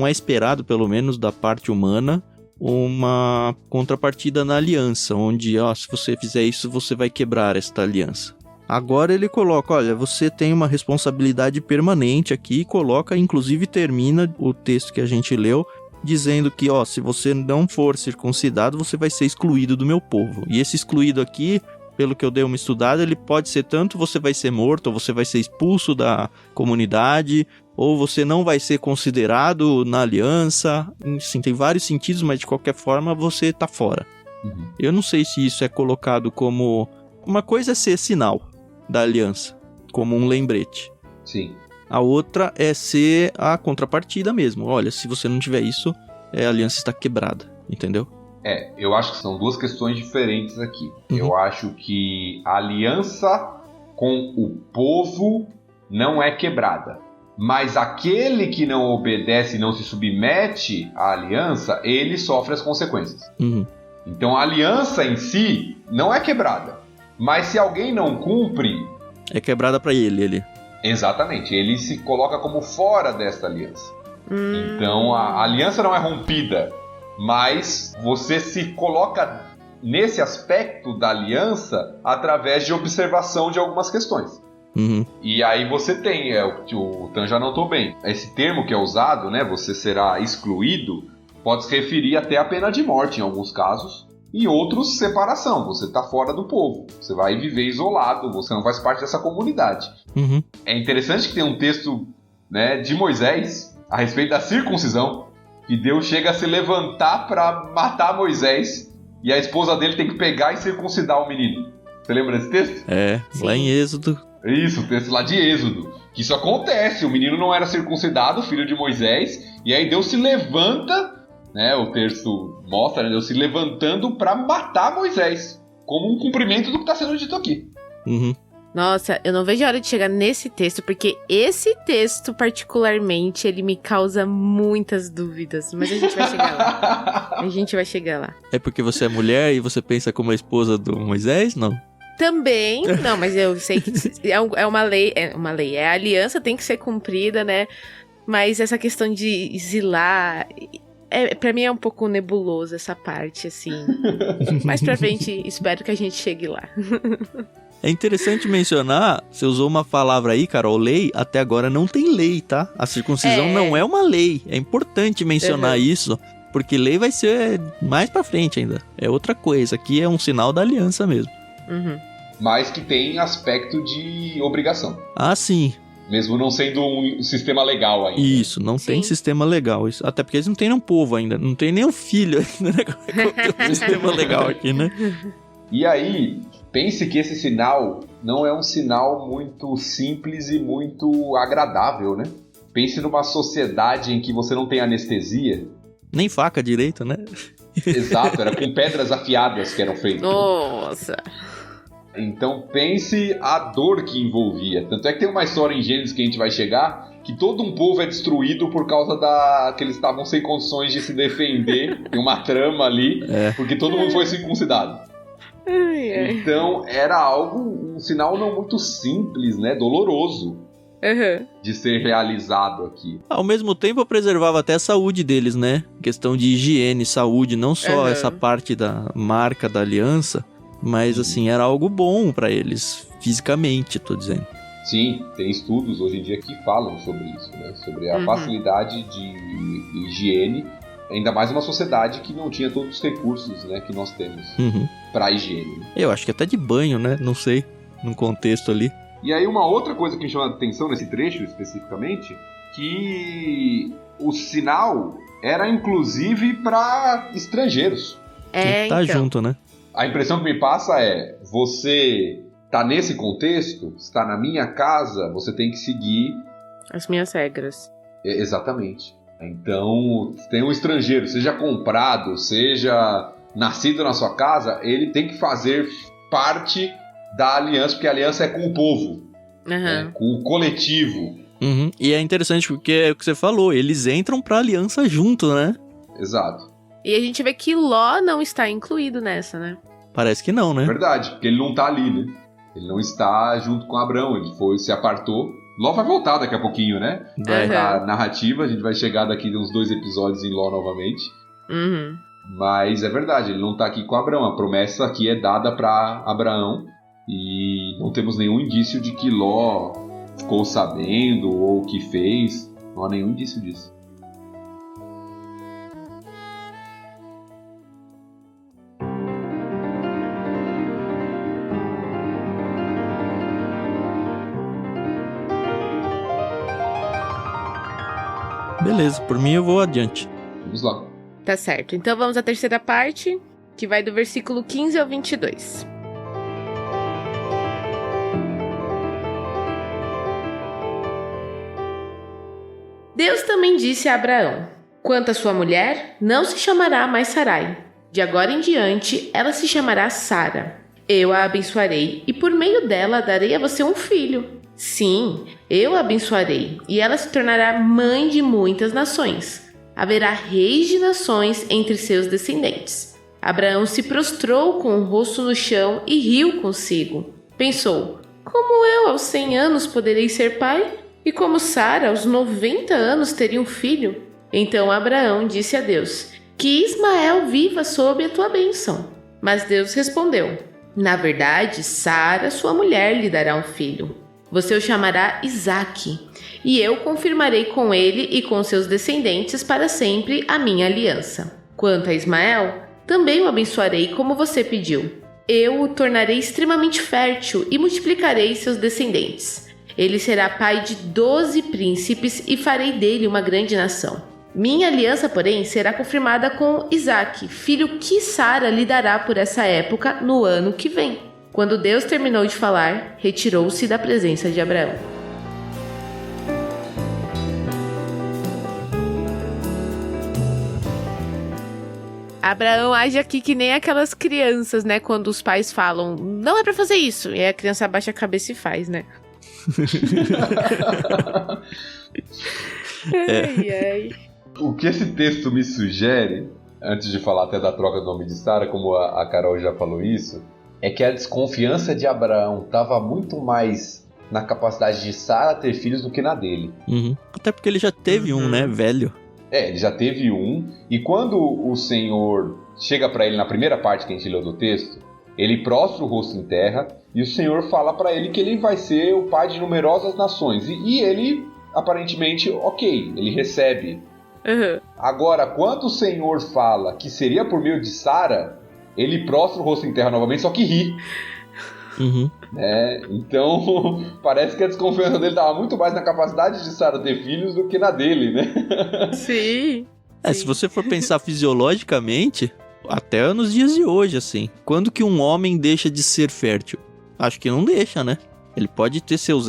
é esperado, pelo menos da parte humana, uma contrapartida na aliança, onde, se você fizer isso, você vai quebrar esta aliança. Agora ele coloca, olha, você tem uma responsabilidade permanente aqui, e coloca, inclusive termina o texto que a gente leu, dizendo que, se você não for circuncidado, você vai ser excluído do meu povo. E esse excluído aqui, pelo que eu dei uma estudada, ele pode ser tanto você vai ser morto, ou você vai ser expulso da comunidade, ou você não vai ser considerado na aliança. Sim, tem vários sentidos, mas de qualquer forma você tá fora. Uhum. Eu não sei se isso é colocado como... Uma coisa é ser sinal da aliança, como um lembrete. Sim. A outra é ser a contrapartida mesmo. Olha, se você não tiver isso, a aliança está quebrada, entendeu? Eu acho que são duas questões diferentes aqui. Uhum. Eu acho que a aliança com o povo não é quebrada. Mas aquele que não obedece e não se submete à aliança, ele sofre as consequências. Uhum. Então a aliança em si não é quebrada. Mas se alguém não cumpre... É quebrada para ele. Exatamente, ele se coloca como fora desta aliança. Então a aliança não é rompida, mas você se coloca nesse aspecto da aliança através de observação de algumas questões. Uhum. E aí você tem, o Tan já notou bem, esse termo que é usado, né, você será excluído, pode se referir até à pena de morte em alguns casos. E outros, separação, você está fora do povo, você vai viver isolado, você não faz parte dessa comunidade. Uhum. É interessante que tem um texto, né, de Moisés a respeito da circuncisão, que Deus chega a se levantar para matar Moisés e a esposa dele tem que pegar e circuncidar o menino. Você lembra desse texto? Sim. Lá em Êxodo. Isso, o texto lá de Êxodo. Que isso acontece, o menino não era circuncidado, filho de Moisés, e aí Deus se levanta... Né, o texto mostra, né, Deus se levantando para matar Moisés, como um cumprimento do que está sendo dito aqui. Uhum. Nossa, eu não vejo a hora de chegar nesse texto, porque esse texto, particularmente, ele me causa muitas dúvidas. Mas a gente vai chegar lá. É porque você é mulher e você pensa como a esposa do Moisés? Não. Também, não, mas eu sei que é uma lei, a aliança tem que ser cumprida, né? Mas essa questão de exilar... pra mim é um pouco nebuloso essa parte, assim. Mais pra frente, espero que a gente chegue lá. É interessante mencionar, você usou uma palavra aí, Carol, lei, até agora não tem lei, tá? A circuncisão não é uma lei. É importante mencionar isso, porque lei vai ser mais pra frente ainda. É outra coisa, aqui é um sinal da aliança mesmo. Uhum. Mas que tem aspecto de obrigação. Ah, sim. Mesmo não sendo um sistema legal ainda. Isso, não tem sistema legal. Isso, até porque eles não têm nenhum povo ainda. Não tem nenhum filho ainda, né? Como tem um sistema legal aqui, né? E aí, pense que esse sinal não é um sinal muito simples e muito agradável, né? Pense numa sociedade em que você não tem anestesia. Nem faca direito, né? Exato, era com pedras afiadas que eram feitas. Nossa! Então pense a dor que envolvia. Tanto é que tem uma história em Gênesis que a gente vai chegar, que todo um povo é destruído por causa que eles estavam sem condições de se defender. Tem uma trama ali, porque todo mundo foi circuncidado. Então era um sinal não muito simples, né? Doloroso. De ser realizado aqui. Ao mesmo tempo, preservava até a saúde deles, né? Questão de higiene, saúde, não só essa parte da marca da aliança, mas assim, era algo bom pra eles, fisicamente, tô dizendo. Sim, tem estudos hoje em dia que falam sobre isso, né? Sobre a facilidade de higiene, ainda mais uma sociedade que não tinha todos os recursos, né, que nós temos pra higiene. Eu acho que até de banho, né? Não sei, num contexto ali. E aí uma outra coisa que me chama a atenção nesse trecho especificamente, que o sinal era inclusive para estrangeiros. Tá junto, né? A impressão que me passa é, você tá nesse contexto, está na minha casa, você tem que seguir as minhas regras. Exatamente. Então, tem um estrangeiro, seja comprado, seja nascido na sua casa, ele tem que fazer parte da aliança, porque a aliança é com o povo, com o coletivo. E é interessante porque é o que você falou, eles entram pra aliança junto, né? Exato. E a gente vê que Ló não está incluído nessa, né? Parece que não, né? Verdade, porque ele não tá ali, né? Ele não está junto com Abrão, ele se apartou. Ló vai voltar daqui a pouquinho, né? A narrativa, a gente vai chegar daqui uns 2 episódios em Ló novamente. Mas é verdade, ele não tá aqui com Abrão, a promessa aqui é dada pra Abraão. E não temos nenhum indício de que Ló ficou sabendo ou o que fez. Não há nenhum indício disso. Beleza, por mim eu vou adiante. Vamos lá. Tá certo, então vamos à terceira parte, que vai do versículo 15 ao 22. Deus também disse a Abraão: quanto à sua mulher, não se chamará mais Sarai. De agora em diante, ela se chamará Sara. Eu a abençoarei, e por meio dela darei a você um filho. Sim, eu a abençoarei, e ela se tornará mãe de muitas nações. Haverá reis de nações entre seus descendentes. Abraão se prostrou com o rosto no chão e riu consigo. Pensou: como eu aos 100 anos poderei ser pai? E como Sara, aos 90 anos, teria um filho? Então Abraão disse a Deus: que Ismael viva sob a tua bênção. Mas Deus respondeu: na verdade, Sara, sua mulher, lhe dará um filho. Você o chamará Isaque, e eu confirmarei com ele e com seus descendentes para sempre a minha aliança. Quanto a Ismael, também o abençoarei como você pediu. Eu o tornarei extremamente fértil e multiplicarei seus descendentes. Ele será pai de 12 príncipes e farei dele uma grande nação. Minha aliança, porém, será confirmada com Isaque, filho que Sara lhe dará por essa época no ano que vem. Quando Deus terminou de falar, retirou-se da presença de Abraão. Abraão age aqui que nem aquelas crianças, né? Quando os pais falam, não é pra fazer isso. E aí a criança abaixa a cabeça e faz, né? Ai. O que esse texto me sugere, antes de falar até da troca do nome de Sara, como a Carol já falou isso, é que a desconfiança de Abraão estava muito mais na capacidade de Sara ter filhos do que na dele. Até porque ele já teve um, né, velho. Ele já teve um, e quando o Senhor chega para ele na primeira parte que a gente leu do texto, ele prostra o rosto em terra, e o Senhor fala para ele que ele vai ser o pai de numerosas nações. E ele, aparentemente, ok, ele recebe. Agora, quando o Senhor fala que seria por meio de Sara, ele prostra o rosto em terra novamente, só que ri. Então, parece que a desconfiança dele estava muito mais na capacidade de Sara ter filhos do que na dele, né? Sim. Se você for pensar fisiologicamente, até nos dias de hoje, assim, quando que um homem deixa de ser fértil? Acho que não deixa, né? Ele pode ter seus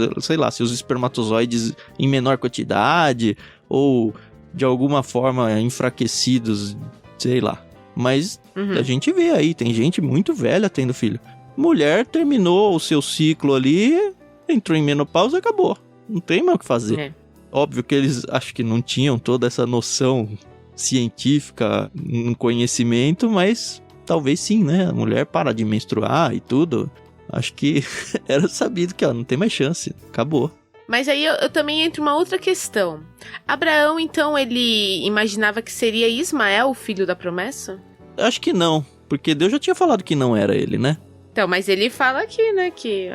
espermatozoides em menor quantidade, ou de alguma forma enfraquecidos, sei lá. Mas a gente vê aí, tem gente muito velha tendo filho. Mulher terminou o seu ciclo ali, entrou em menopausa e acabou. Não tem mais o que fazer. É. Óbvio que eles acho que não tinham toda essa noção científica, um conhecimento, mas talvez sim, né? A mulher para de menstruar e tudo. Acho que era sabido que não tem mais chance. Acabou. Mas aí eu também entro uma outra questão. Abraão, então, ele imaginava que seria Ismael o filho da promessa? Acho que não, porque Deus já tinha falado que não era ele, né? Então, mas ele fala aqui, né, que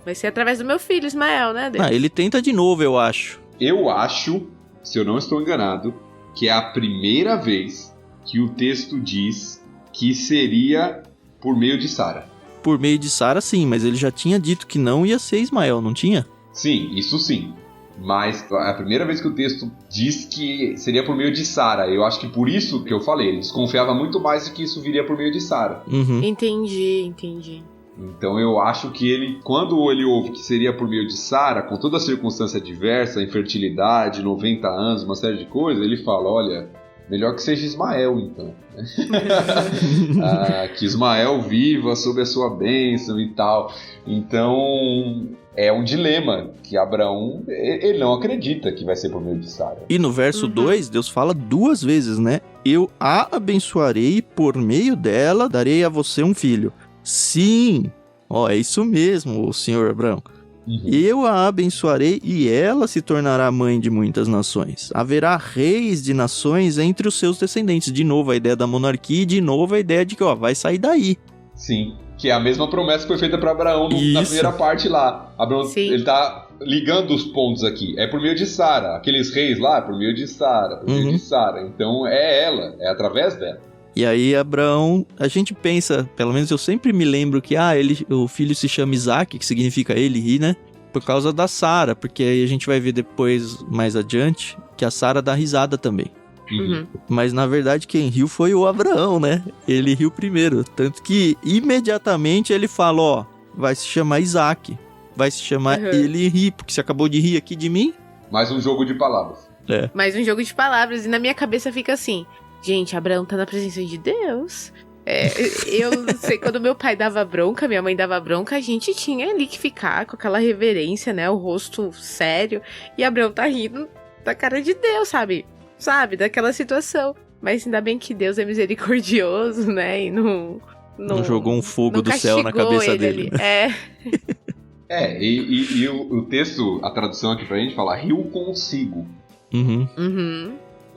vai ser através do meu filho, Ismael, né? Deus? Ele tenta de novo, eu acho. Eu acho, se eu não estou enganado, que é a primeira vez que o texto diz que seria por meio de Sara. Por meio de Sara, sim, mas ele já tinha dito que não ia ser Ismael, não tinha? Sim, isso sim. Mas é a primeira vez que o texto diz que seria por meio de Sara. Eu acho que por isso que eu falei, ele desconfiava muito mais de que isso viria por meio de Sara. Uhum. Entendi. Então eu acho que ele, quando ele ouve que seria por meio de Sara, com toda a circunstância adversa, infertilidade, 90 anos, uma série de coisas, ele fala, olha, melhor que seja Ismael, então. Que Ismael viva sob a sua bênção e tal. Então, é um dilema que Abraão, ele não acredita que vai ser por meio de Sara. E no verso 2, Deus fala 2 vezes, né? Eu a abençoarei e por meio dela darei a você um filho. Sim, é isso mesmo, senhor Abraão. Eu a abençoarei e ela se tornará mãe de muitas nações. Haverá reis de nações entre os seus descendentes. De novo a ideia da monarquia e de novo a ideia de que vai sair daí. Sim, que é a mesma promessa que foi feita para Abraão na primeira parte lá. Abraão, ele tá ligando os pontos aqui. É por meio de Sara. Aqueles reis lá, por meio de Sara. Por meio de Sara. Então é ela, é através dela. E aí Abraão, a gente pensa, pelo menos eu sempre me lembro que o filho se chama Isaac, que significa ele ri, né? Por causa da Sara, porque aí a gente vai ver depois, mais adiante, que a Sara dá risada também. Mas na verdade quem riu foi o Abraão, né? Ele riu primeiro, tanto que imediatamente ele fala, vai se chamar Isaac, vai se chamar ele ri, porque você acabou de rir aqui de mim. Mais um jogo de palavras. Mais um jogo de palavras, e na minha cabeça fica assim... Gente, Abraão tá na presença de Deus. Eu sei, quando meu pai dava bronca, minha mãe dava bronca, a gente tinha ali que ficar com aquela reverência, né? O rosto sério. E Abraão tá rindo da cara de Deus, sabe? Daquela situação. Mas ainda bem que Deus é misericordioso, né? E não jogou um fogo do céu na cabeça dele. E o texto, a tradução aqui pra gente fala, riu consigo.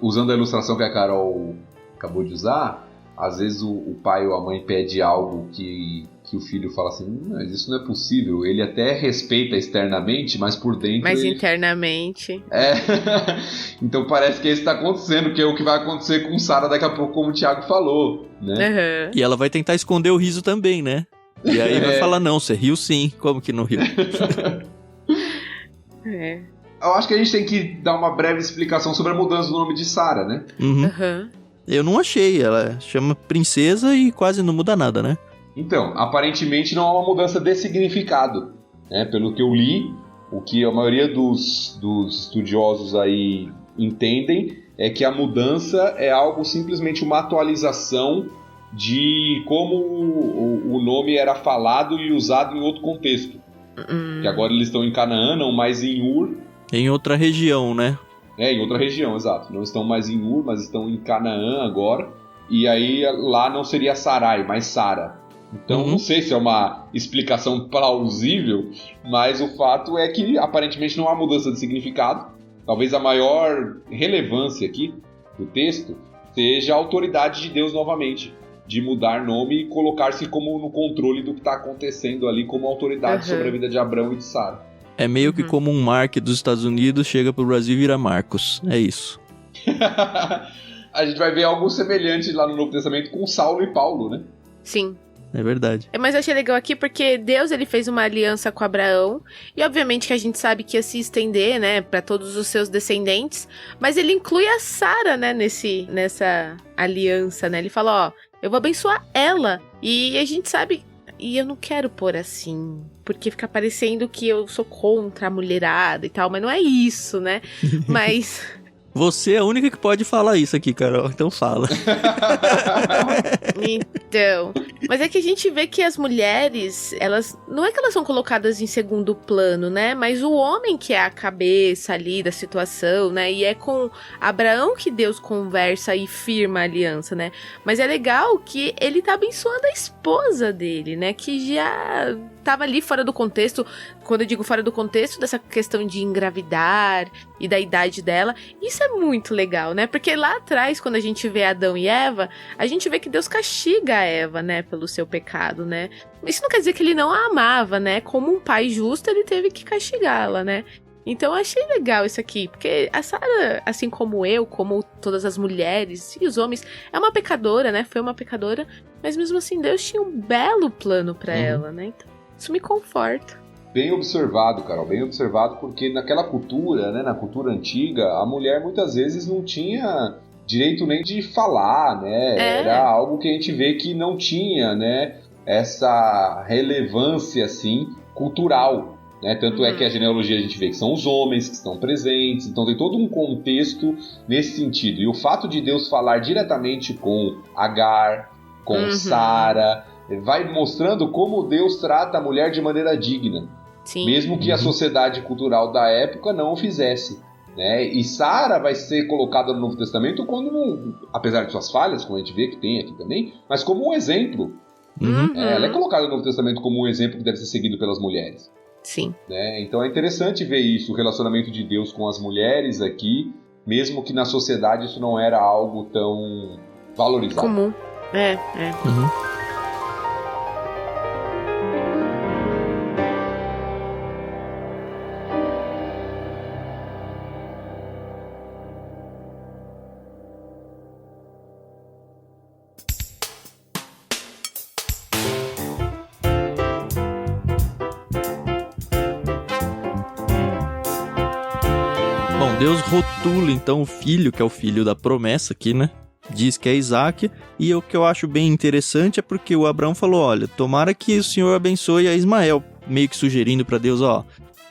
Usando a ilustração que a Carol acabou de usar, às vezes o pai ou a mãe pede algo que o filho fala assim, mas isso não é possível. Ele até respeita externamente, mas por dentro... Mas internamente... Então parece que isso está acontecendo, que é o que vai acontecer com Sara daqui a pouco, como o Thiago falou, né? E ela vai tentar esconder o riso também, né? E aí vai falar, não, você riu sim, como que não riu? Eu acho que a gente tem que dar uma breve explicação sobre a mudança do nome de Sara, né? Eu não achei, ela chama princesa e quase não muda nada, né? Então, aparentemente não há uma mudança de significado, né? Pelo que eu li, o que a maioria dos estudiosos aí entendem é que a mudança é algo simplesmente uma atualização de como o nome era falado e usado em outro contexto. Que agora eles estão em Canaã, não mais em Ur. Em outra região, né? Em outra região, exato. Não estão mais em Ur, mas estão em Canaã agora. E aí lá não seria Sarai, mas Sara. Então não sei se é uma explicação plausível, mas o fato é que aparentemente não há mudança de significado. Talvez a maior relevância aqui do texto seja a autoridade de Deus novamente, de mudar nome e colocar-se como no controle do que está acontecendo ali como autoridade sobre a vida de Abraão e de Sara. É meio que como um Mark dos Estados Unidos chega pro Brasil e vira Marcos. É isso. A gente vai ver algo semelhante lá no Novo Testamento com Saulo e Paulo, né? Sim. É verdade. Mas eu achei legal aqui porque Deus, ele fez uma aliança com Abraão. E obviamente que a gente sabe que ia se estender, né, para todos os seus descendentes. Mas ele inclui a Sara, né, nessa aliança, né? Ele fala, eu vou abençoar ela. E a gente sabe... E eu não quero pôr assim, porque fica parecendo que eu sou contra a mulherada e tal, mas não é isso, né? Mas... Você é a única que pode falar isso aqui, Carol, então fala. Então, mas é que a gente vê que as mulheres, elas, não é que elas são colocadas em segundo plano, né? Mas o homem que é a cabeça ali da situação, né? E é com Abraão que Deus conversa e firma a aliança, né? Mas é legal que ele tá abençoando a esposa dele, né? Que já tava ali fora do contexto. Quando eu digo fora do contexto, dessa questão de engravidar e da idade dela, isso é muito legal, né? Porque lá atrás, quando a gente vê Adão e Eva, a gente vê que Deus castiga a Eva, né? Pelo seu pecado, né? Isso não quer dizer que ele não a amava, né? Como um pai justo, ele teve que castigá-la, né? Então eu achei legal isso aqui, porque a Sarah, assim como eu, como todas as mulheres e os homens, é uma pecadora, né? Foi uma pecadora, mas mesmo assim Deus tinha um belo plano pra ela, né? Então isso me conforta. Bem observado, Carol, bem observado, porque naquela cultura, né, na cultura antiga, a mulher muitas vezes não tinha direito nem de falar, né? Era algo que a gente vê que não tinha, né, essa relevância, assim, cultural, né? Tanto é que a genealogia a gente vê que são os homens que estão presentes, então tem todo um contexto nesse sentido. E o fato de Deus falar diretamente com Agar, com Sara, vai mostrando como Deus trata a mulher de maneira digna. Sim. Mesmo que a sociedade cultural da época não o fizesse, né? E Sara vai ser colocada no Novo Testamento como, apesar de suas falhas, como a gente vê que tem aqui também, mas como um exemplo. Ela é colocada no Novo Testamento como um exemplo que deve ser seguido pelas mulheres. Sim. Né? Então é interessante ver isso, o relacionamento de Deus com as mulheres aqui, mesmo que na sociedade isso não era algo tão valorizado. Comum. Deus rotula então o filho, que é o filho da promessa aqui, né? Diz que é Isaac, e o que eu acho bem interessante é porque o Abraão falou, olha, tomara que o Senhor abençoe a Ismael, meio que sugerindo pra Deus, ó,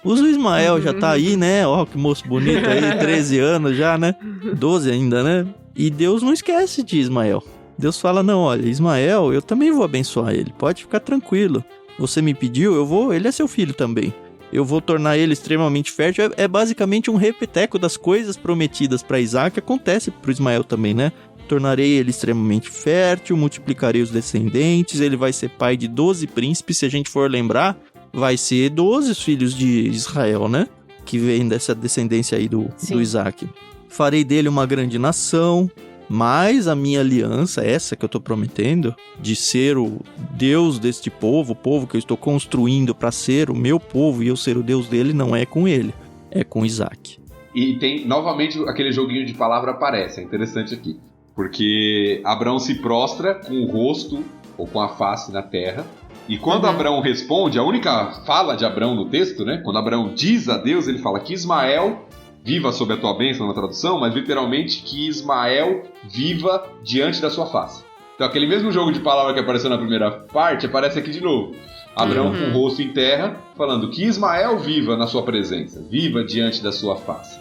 usa o Ismael, já tá aí, né? Ó, que moço bonito aí, 13 anos já, né? 12 ainda, né? E Deus não esquece de Ismael. Deus fala, não, olha, Ismael, eu também vou abençoar ele, pode ficar tranquilo. Você me pediu, eu vou, ele é seu filho também. Eu vou tornar ele extremamente fértil. É basicamente um repeteco das coisas prometidas para Isaac, que acontece para Ismael também, né? Tornarei ele extremamente fértil, multiplicarei os descendentes, ele vai ser pai de 12 príncipes, se a gente for lembrar, vai ser 12 filhos de Israel, né? Que vem dessa descendência aí do Isaac. Farei dele uma grande nação, mas a minha aliança, essa que eu tô prometendo, de ser o Deus deste povo, o povo que eu estou construindo para ser o meu povo e eu ser o Deus dele, não é com ele, é com Isaac. E tem, novamente, aquele joguinho de palavra aparece, é interessante aqui. Porque Abraão se prostra com o rosto ou com a face na terra. E quando Abraão responde, a única fala de Abraão no texto, né? Quando Abraão diz a Deus, ele fala que Ismael viva sob a tua bênção na tradução, mas literalmente que Ismael viva diante da sua face. Então aquele mesmo jogo de palavra que apareceu na primeira parte, aparece aqui de novo. Abraão com o rosto em terra, falando que Ismael viva na sua presença, viva diante da sua face.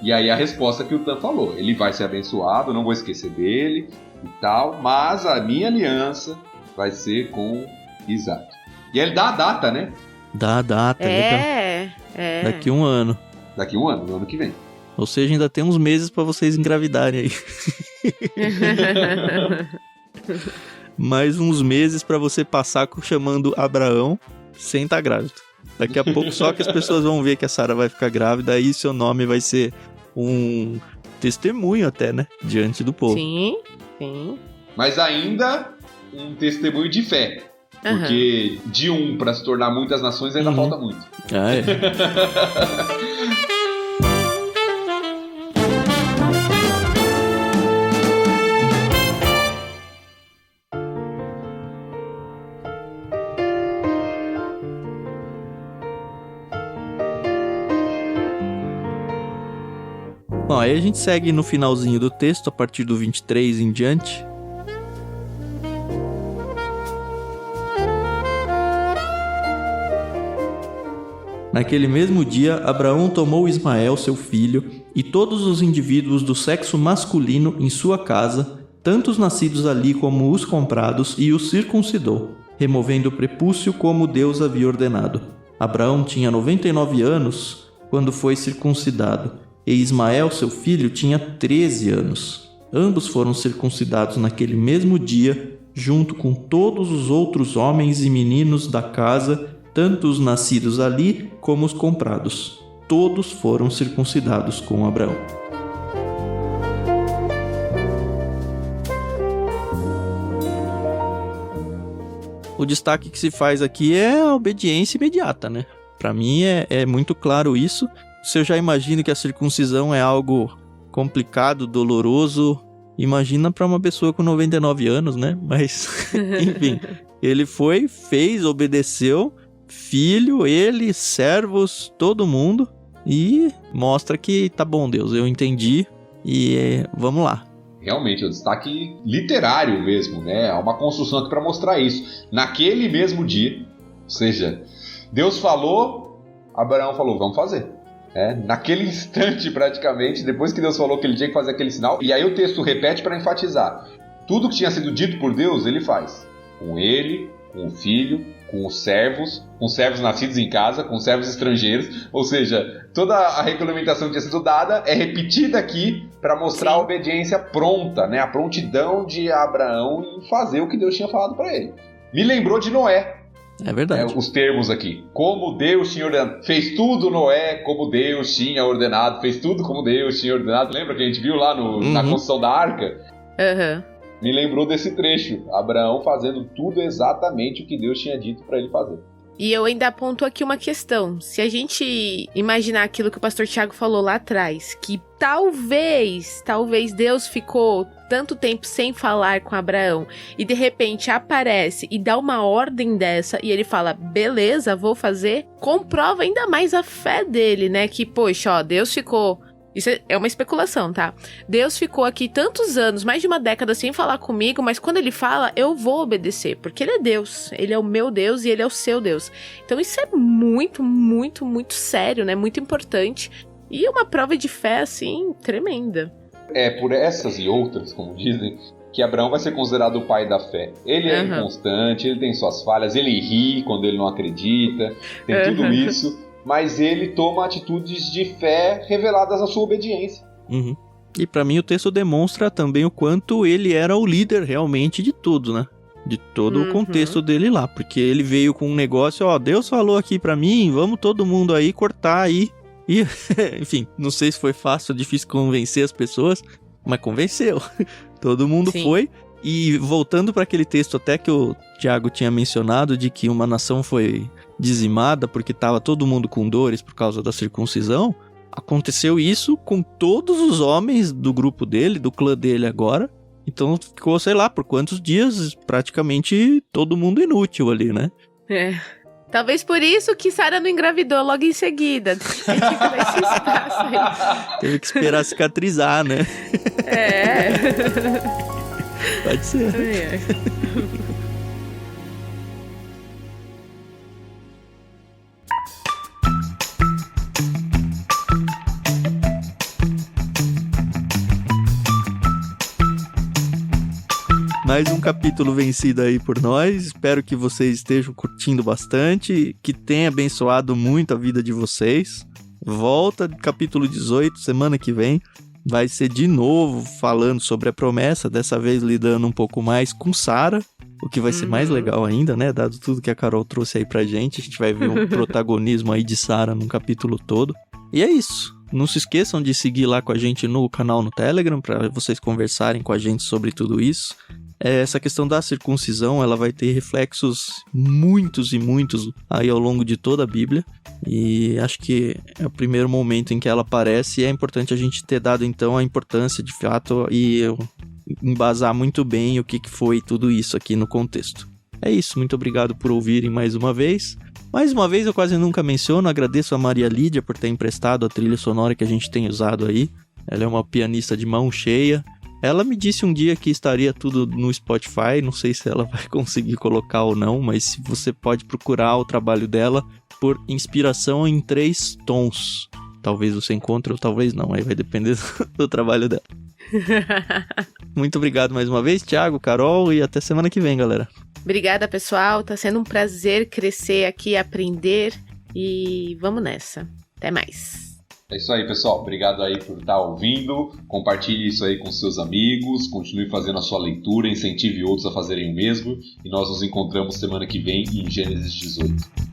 E aí a resposta que o Tan falou, ele vai ser abençoado, não vou esquecer dele e tal, mas a minha aliança vai ser com Isaac. E ele dá a data, né? Dá a data, legal. Daqui um ano. Daqui um ano, no ano que vem. Ou seja, ainda tem uns meses pra vocês engravidarem aí. Mais uns meses pra você passar chamando Abraão sem estar grávido. Daqui a pouco só que as pessoas vão ver que a Sara vai ficar grávida, aí seu nome vai ser um testemunho até, né? Diante do povo. Sim, sim. Mas ainda um testemunho de fé. Porque de um para se tornar muitas nações ainda falta muito. Ah, é. Bom, aí a gente segue no finalzinho do texto, a partir do 23 em diante. Naquele mesmo dia, Abraão tomou Ismael, seu filho, e todos os indivíduos do sexo masculino em sua casa, tanto os nascidos ali como os comprados, e os circuncidou, removendo o prepúcio como Deus havia ordenado. Abraão tinha 99 anos quando foi circuncidado, e Ismael, seu filho, tinha 13 anos. Ambos foram circuncidados naquele mesmo dia, junto com todos os outros homens e meninos da casa, tanto os nascidos ali como os comprados. Todos foram circuncidados com Abraão. O destaque que se faz aqui é a obediência imediata, né? Para mim é muito claro isso. Se eu já imagino que a circuncisão é algo complicado, doloroso, imagina para uma pessoa com 99 anos, né? Mas, enfim, ele foi, fez, obedeceu, filho, ele, servos, todo mundo, e mostra que tá bom, Deus, eu entendi e vamos lá. Realmente, é um destaque literário mesmo, né? Há uma construção aqui para mostrar isso. Naquele mesmo dia, ou seja, Deus falou, Abraão falou, vamos fazer. Naquele instante, praticamente, depois que Deus falou que ele tinha que fazer aquele sinal, e aí o texto repete para enfatizar. Tudo que tinha sido dito por Deus, ele faz. Com ele, com o filho, com os servos nascidos em casa, com os servos estrangeiros, ou seja, toda a regulamentação que tinha sido dada é repetida aqui para mostrar a obediência pronta, né? A prontidão de Abraão em fazer o que Deus tinha falado para ele. Me lembrou de Noé. É verdade. Os termos aqui. Como Deus tinha ordenado. Fez tudo Noé como Deus tinha ordenado. Fez tudo como Deus tinha ordenado. Lembra que a gente viu lá na construção da arca? Me lembrou desse trecho. Abraão fazendo tudo exatamente o que Deus tinha dito para ele fazer. E eu ainda aponto aqui uma questão. Se a gente imaginar aquilo que o pastor Tiago falou lá atrás, que talvez Deus ficou tanto tempo sem falar com Abraão e de repente aparece e dá uma ordem dessa e ele fala, beleza, vou fazer, comprova ainda mais a fé dele, né? Que, poxa, ó, Deus ficou... Isso é uma especulação, tá? Deus ficou aqui tantos anos, mais de uma década sem falar comigo, mas quando ele fala, eu vou obedecer, porque ele é Deus. Ele é o meu Deus e ele é o seu Deus. Então isso é muito, muito, muito sério, né? Muito importante. E uma prova de fé, assim, tremenda. É por essas e outras, como dizem, que Abraão vai ser considerado o pai da fé. Ele é inconstante, ele tem suas falhas, ele ri quando ele não acredita, tem tudo isso... Mas ele toma atitudes de fé reveladas na sua obediência. E para mim o texto demonstra também o quanto ele era o líder realmente de tudo, né? De todo o contexto dele lá. Porque ele veio com um negócio, ó, Deus falou aqui para mim, vamos todo mundo aí cortar aí. E, enfim, não sei se foi fácil ou difícil convencer as pessoas, mas convenceu. Todo mundo foi. E voltando para aquele texto até que o Tiago tinha mencionado, de que uma nação foi dizimada porque estava todo mundo com dores por causa da circuncisão, aconteceu isso com todos os homens do grupo dele, do clã dele agora. Então ficou, sei lá, por quantos dias, praticamente todo mundo inútil ali, né? Talvez por isso que Sara não engravidou logo em seguida. Teve que esperar cicatrizar, né? Pode ser. Mais um capítulo vencido aí por nós. Espero que vocês estejam curtindo bastante, que tenha abençoado muito a vida de vocês. Volta capítulo 18, semana que vem. Vai ser de novo falando sobre a promessa, dessa vez lidando um pouco mais com Sara, o que vai ser mais legal ainda, né? Dado tudo que a Carol trouxe aí pra gente, a gente vai ver um protagonismo aí de Sara num capítulo todo. E é isso. Não se esqueçam de seguir lá com a gente no canal no Telegram, para vocês conversarem com a gente sobre tudo isso. Essa questão da circuncisão, ela vai ter reflexos muitos e muitos aí ao longo de toda a Bíblia. E acho que é o primeiro momento em que ela aparece e é importante a gente ter dado então a importância de fato e embasar muito bem o que foi tudo isso aqui no contexto. É isso, muito obrigado por ouvirem mais uma vez. Mais uma vez eu quase nunca menciono, agradeço a Maria Lídia por ter emprestado a trilha sonora que a gente tem usado aí. Ela é uma pianista de mão cheia. Ela me disse um dia que estaria tudo no Spotify, não sei se ela vai conseguir colocar ou não, mas você pode procurar o trabalho dela por Inspiração em 3 Tons. Talvez você encontre ou talvez não, aí vai depender do trabalho dela. Muito obrigado mais uma vez, Thiago, Carol, e até semana que vem, galera. Obrigada, pessoal. Tá sendo um prazer crescer aqui, aprender e vamos nessa. Até mais. É isso aí, pessoal. Obrigado aí por estar ouvindo. Compartilhe isso aí com seus amigos. Continue fazendo a sua leitura. Incentive outros a fazerem o mesmo. E nós nos encontramos semana que vem em Gênesis 18.